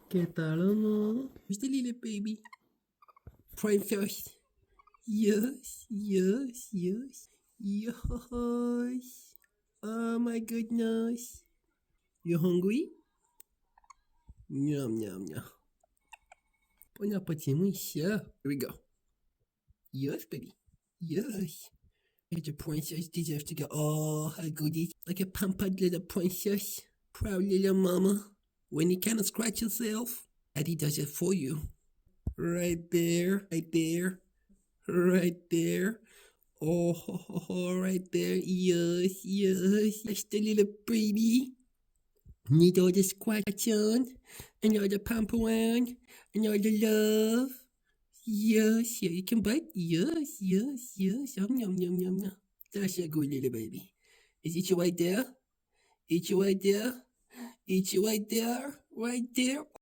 ¿Qué tal, amor? Who's the little baby? Prime first. Yes, yes, yes. Yes. Oh my goodness. You hungry? Yum, yum, yum. Bon appétit, mon cher. Here we go. Yes, baby. Yes. The princess deserves to get all her goodies like a pampered little princess. Proud little mama. When you cannot scratch yourself, Daddy does it for you. Right there, right there, right there. Oh, right there. Yes, yes. That's the little baby. Need all the scratching and all the pampering and all the love. Yes, yeah, you can bite. Yes, yes, yes. Yum, yum, yum, yum, yum. That's a good little baby. Is it you right there? It's you right there? It's you right there? Right there?